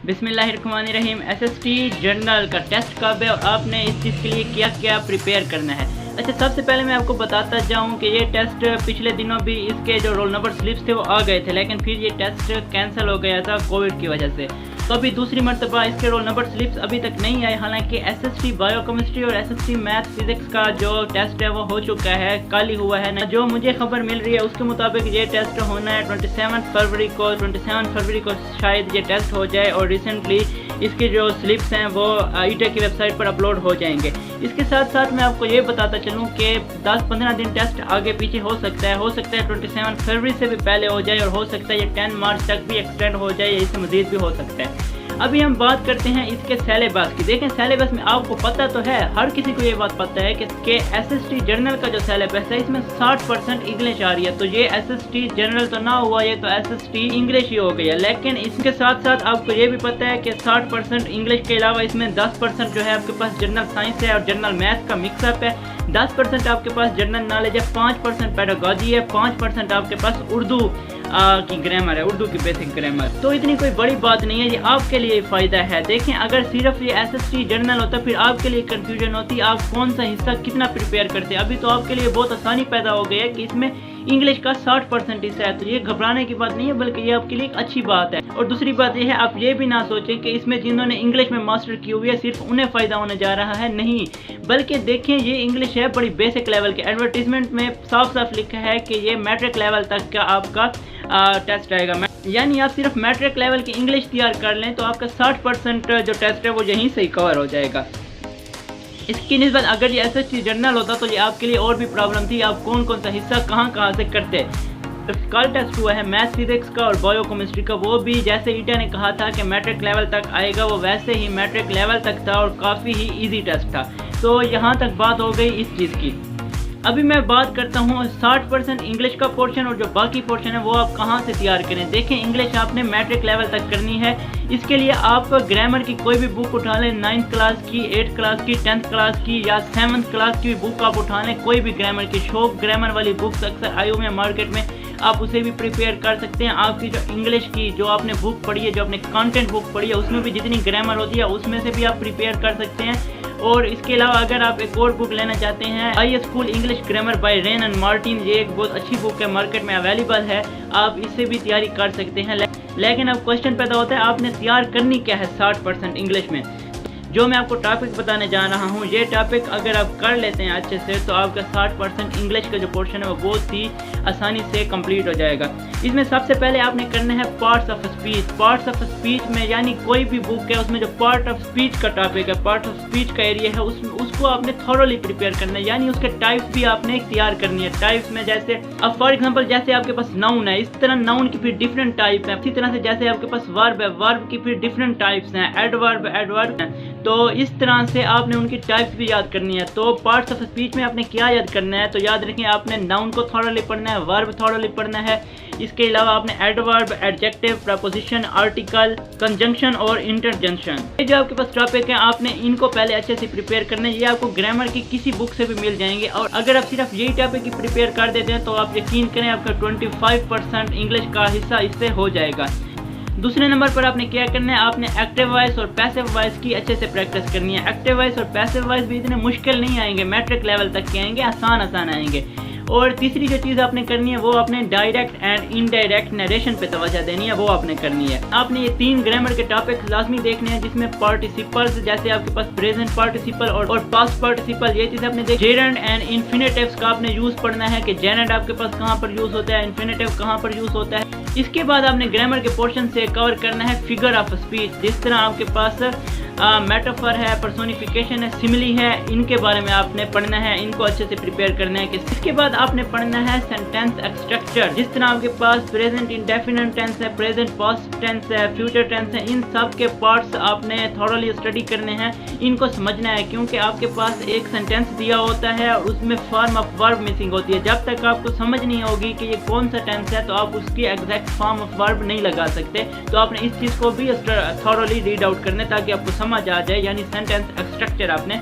बिस्मिल्लाहिर्रहमानिर्रहीम। SST general का test कब है और आपने इस चीज़ के लिए क्या क्या प्रिपेयर करना है। अच्छा, सबसे पहले मैं आपको बताता जाऊं कि ये टेस्ट पिछले दिनों भी इसके जो रोल नंबर स्लिप्स थे वो आ गए थे, लेकिन फिर ये टेस्ट कैंसिल हो गया था कोविड की वजह से। तो अभी दूसरी मरतबा इसके रोल नंबर स्लिप्स अभी तक नहीं आए। हालांकि SST बायोकेमिस्ट्री और SST मैथ फिजिक्स का जो टेस्ट है वो हो चुका है, कल ही हुआ है ना। जो मुझे खबर मिल रही है उसके मुताबिक ये टेस्ट होना है 27 फरवरी को शायद ये टेस्ट हो जाए, और रिसेंटली इसके जो स्लिप्स हैं वो ईटा की वेबसाइट पर अपलोड हो जाएंगे। इसके साथ साथ मैं आपको ये बताता चलूँ कि 10-15 दिन टेस्ट आगे पीछे हो सकता है 27 फरवरी से भी पहले हो जाए, और हो सकता है ये 10 मार्च तक भी एक्सटेंड हो जाए, इससे मज़ीद भी हो सकता है। अभी हम बात करते हैं इसके सिलेबस की। देखें, सिलेबस में आपको पता तो है, हर किसी को ये बात पता है कि SST जनरल का जो सिलेबस है इसमें 60% इंग्लिश आ रही है। तो ये SST जनरल तो ना हुआ, ये तो SST इंग्लिश ही हो गई है। लेकिन इसके साथ साथ आपको ये भी पता है कि 60% इंग्लिश के अलावा इसमें 10% जो है आपके पास जनरल साइंस है और जनरल मैथ का मिक्सअप है, 10% आपके पास जनरल नॉलेज है, 5% पेडागॉजी है, 5% आपके पास उर्दू की ग्रामर है, उर्दू की बेसिक ग्रामर। तो इतनी कोई बड़ी बात नहीं है, ये आपके लिए फ़ायदा है। देखें, अगर सिर्फ ये SST जनरल होता फिर आपके लिए कंफ्यूजन होती, आप कौन सा हिस्सा कितना प्रिपेयर करते। अभी तो आपके लिए बहुत आसानी पैदा हो गई है कि इसमें इंग्लिश का 60% हिस्सा है, तो ये घबराने की बात नहीं है, बल्कि ये आपके लिए एक अच्छी बात है। और दूसरी बात ये है, आप ये भी ना सोचें कि इसमें जिन्होंने इंग्लिश में मास्टर की हुई है सिर्फ उन्हें फ़ायदा होने जा रहा है, नहीं। बल्कि देखें, ये इंग्लिश है बड़ी बेसिक लेवल के। एडवर्टीजमेंट में साफ साफ लिखा है कि ये मैट्रिक लेवल तक का आपका टेस्ट आएगा, यानी आप सिर्फ मैट्रिक लेवल की इंग्लिश तैयार कर लें तो आपका 60% जो टेस्ट है वो यहीं से ही कवर हो जाएगा। इसकी निस्बत अगर ये SST जनरल होता तो ये आपके लिए और भी प्रॉब्लम थी, आप कौन कौन सा हिस्सा कहाँ से करते। कल टेस्ट हुआ है मैथ फिजिक्स का और बायोकेमिस्ट्री का, वो भी जैसे ईटा ने कहा था कि मैट्रिक लेवल तक आएगा, वो वैसे ही मैट्रिक लेवल तक था और काफ़ी ही ईजी टेस्ट था। तो यहाँ तक बात हो गई इस चीज़ की। अभी मैं बात करता हूँ 60% इंग्लिश का पोर्शन, और जो बाकी पोर्शन है वो आप कहाँ से तैयार करें। देखें, इंग्लिश आपने मैट्रिक लेवल तक करनी है। इसके लिए आप ग्रामर की कोई भी बुक उठा लें, 9th क्लास की, 8th क्लास की, 10th क्लास की या 7th क्लास की भी बुक आप उठा लें। कोई भी ग्रामर की शौक ग्रामर वाली बुक्स अक्सर आई हुई है मार्केट में, आप उसे भी प्रिपेयर कर सकते हैं। आपकी जो इंग्लिश की जो आपने बुक पढ़ी है, जो आपने कंटेंट बुक पढ़ी है, उसमें भी जितनी ग्रामर होती है उसमें से भी आप प्रिपेयर कर सकते हैं। और इसके अलावा अगर आप एक और बुक लेना चाहते हैं, IS school English grammar bye rain and Martin, ये एक बहुत अच्छी बुक है, मार्केट में अवेलेबल है, आप इससे भी तैयारी कर सकते हैं। लेकिन अब क्वेश्चन पैदा होता है, आपने तैयार करनी क्या है 60% इंग्लिश में। जो मैं आपको टॉपिक बताने जा रहा हूँ, ये टॉपिक अगर आप कर लेते हैं अच्छे से तो आपका 60% इंग्लिश का जो पोर्शन है वो बहुत ही आसानी से कंप्लीट हो जाएगा। इसमें सबसे पहले आपने करना है parts of speech. Parts of speech में यानी कोई भी बुक है उसमें जो पार्ट ऑफ स्पीच का टॉपिक है, पार्ट ऑफ स्पीच का एरिया है, उसको आपने थॉरोली प्रिपेयर करना है, यानी उसके टाइप्स भी आपने तैयार करनी है। टाइप्स में जैसे अब फॉर एग्जाम्पल जैसे आपके पास नाउन है, इस तरह नाउन की फिर डिफरेंट टाइप है। इसी तरह से जैसे आपके पास वर्ब है, वर्ब की फिर डिफरेंट टाइप्स हैं, एडवर्ब है, तो इस तरह से आपने उनकी टाइप्स भी याद करनी है। तो पार्ट्स ऑफ स्पीच में आपने क्या याद करना है, तो याद रखें, आपने नाउन को थॉरोली पढ़ना है, वर्ब थॉरोली पढ़ना है, इसके अलावा आपने adverb, adjective, preposition, article, conjunction और इंटरजेक्शन, ये जो आपके पास टॉपिक है आपने इनको पहले अच्छे से प्रिपेयर करना है। ये आपको ग्रामर की किसी बुक से भी मिल जाएंगे, और अगर आप सिर्फ यही टॉपिक की प्रिपेयर कर देते हैं तो आप यकीन करें आपका 25% इंग्लिश का हिस्सा इससे हो जाएगा। दूसरे नंबर पर आपने क्या करना है, आपने एक्टिव वॉइस और पैसिव वॉइस की अच्छे से प्रैक्टिस करनी है। एक्टिव वॉइस और पैसिव वॉइस भी इतने मुश्किल नहीं आएंगे, मैट्रिक लेवल तक के आएंगे, आसान आएंगे। और तीसरी जो चीज़ आपने करनी है वो आपने डायरेक्ट एंड इनडायरेक्ट नरेशन पे तवज्जो देनी है, वो आपने करनी है। आपने ये 3 ग्रामर के टॉपिक लाजमी देखने हैं, जिसमें पार्टिसिपल्स जैसे आपके पास प्रेजेंट पार्टिसिपल और पास्ट पार्टिसिपल, ये चीज़ आपने देखी। जेरेंड एंड इन्फिनेटिव्स का आपने यूज़ पढ़ना है कि जेरेंड आपके पास कहाँ पर यूज़ होता है, इन्फिनेटिव कहाँ पर यूज़ होता है। इसके बाद आपने ग्रामर के पोर्शन से कवर करना है फिगर ऑफ स्पीच। जिस तरह आपके पास मेटाफर है, पर्सोनिफिकेशन है, सिमिली है, इनके बारे में आपने पढ़ना है, इनको अच्छे से प्रिपेयर करना है। इसके बाद आपने पढ़ना है सेंटेंस स्ट्रक्चर। जिस तरह आपके पास प्रेजेंट इंडेफिनिट टेंस है, प्रेजेंट पास्ट टेंस है, फ्यूचर टेंस है, इन सब के पार्ट्स आपने थॉरोली स्टडी करने हैं, इनको समझना है, क्योंकि आपके पास एक सेंटेंस दिया होता है और उसमें फॉर्म ऑफ वर्ब मिसिंग होती है। जब तक आपको समझ नहीं होगी कि ये कौन सा टेंस है तो आप उसकी एग्जैक्ट फॉर्म ऑफ वर्ब नहीं लगा सकते। तो आपने इस चीज़ को भी थॉरोली रीड आउट करना है ताकि आपको समझ आ जाए, यानी सेंटेंस स्ट्रक्चर आपने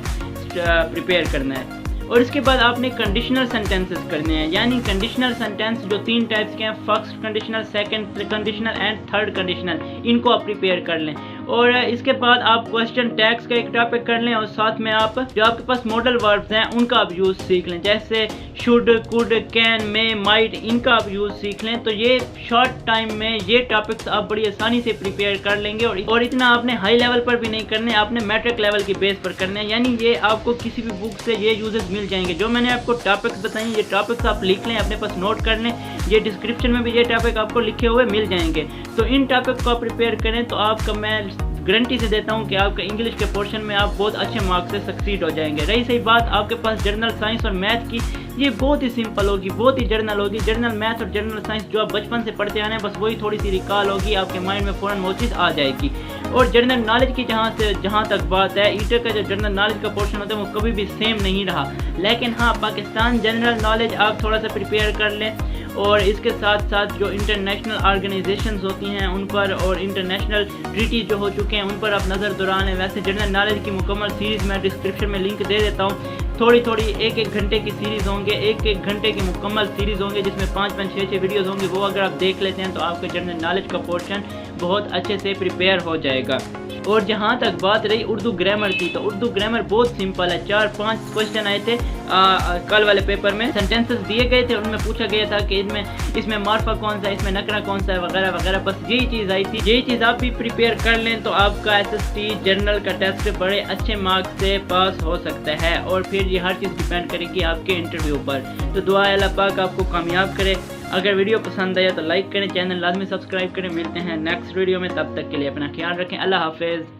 प्रिपेयर करना है। और इसके बाद आपने कंडीशनल सेंटेंसेस करने हैं, यानी कंडीशनल सेंटेंस जो 3 टाइप्स के हैं, first conditional, second conditional and third conditional, इनको आप प्रिपेयर कर लें। और इसके बाद आप क्वेश्चन टैग्स का एक टॉपिक कर लें और साथ में आप जो आपके पास मॉडल वर्ब्स हैं उनका आप यूज़ सीख लें, जैसे should, could, can, may, might, इनका आप यूज़ सीख लें। तो ये शॉर्ट टाइम में ये टॉपिक्स आप बड़ी आसानी से प्रिपेयर कर लेंगे और इतना आपने हाई लेवल पर भी नहीं करने, आपने मैट्रिक लेवल की बेस पर करने हैं, यानी ये आपको किसी भी बुक से ये यूजेस मिल जाएंगे। जो मैंने आपको टॉपिक्स बताई ये टॉपिक्स आप लिख लें, अपने पास नोट कर लें, ये डिस्क्रिप्शन में भी ये टॉपिक आपको लिखे हुए मिल जाएंगे। तो इन टॉपिक को आप प्रिपेयर करें तो आपका मैं गारंटी से देता हूं कि आपका इंग्लिश के पोर्शन में आप बहुत अच्छे मार्क्स से सक्सीड हो जाएंगे। रही सही बात आपके पास जनरल साइंस और मैथ की, ये बहुत ही सिंपल होगी, बहुत ही जनरल होगी। जनरल मैथ और जनरल साइंस जो आप बचपन से पढ़ते आने बस वही थोड़ी सी रिकॉल होगी, आपके माइंड में फ़ौरन वो चीज़ आ जाएगी। और जनरल नॉलेज की जहाँ तक बात है, ईटर का जो जनरल नॉलेज का पोर्शन होता है वो कभी भी सेम नहीं रहा, लेकिन हाँ पाकिस्तान जनरल नॉलेज आप थोड़ा सा प्रिपेयर कर लें और इसके साथ साथ जो इंटरनेशनल ऑर्गेनाइजेशंस होती हैं उन पर और इंटरनेशनल ट्रीटी जो हो चुके हैं उन पर आप नज़र दौड़ाएं। वैसे जनरल नॉलेज की मुकम्मल सीरीज़ मैं डिस्क्रिप्शन में लिंक दे देता हूँ, थोड़ी थोड़ी एक घंटे की सीरीज़ होंगे, एक घंटे की मुकम्मल सीरीज़ होंगे जिसमें 5-5, 6-6 वीडियोज़ होंगे। वो अगर आप देख लेते हैं तो आपका जनरल नॉलेज का पोर्शन बहुत अच्छे से प्रिपेयर हो जाएगा। और जहाँ तक बात रही उर्दू ग्रामर की, तो उर्दू ग्रामर बहुत सिंपल है। 4-5 क्वेश्चन आए थे कल वाले पेपर में, सेंटेंसेस दिए गए थे, उनमें पूछा गया था कि इसमें मार्फा कौन सा है, इसमें नकरा कौन सा है, वगैरह वगैरह। बस यही चीज़ आई थी, यही चीज़ आप भी प्रिपेयर कर लें तो आपका SST जनरल का टेस्ट बड़े अच्छे मार्क्स से पास हो सकता है। और फिर ये हर चीज़ डिपेंड करेगी आपके इंटरव्यू पर। तो दुआ है अल्लाह पाक आपको कामयाब करे। अगर वीडियो पसंद आया तो लाइक करें, चैनल लाजमी सब्सक्राइब करें। मिलते हैं नेक्स्ट वीडियो में, तब तक के लिए अपना ख्याल रखें। अल्लाह हाफिज़।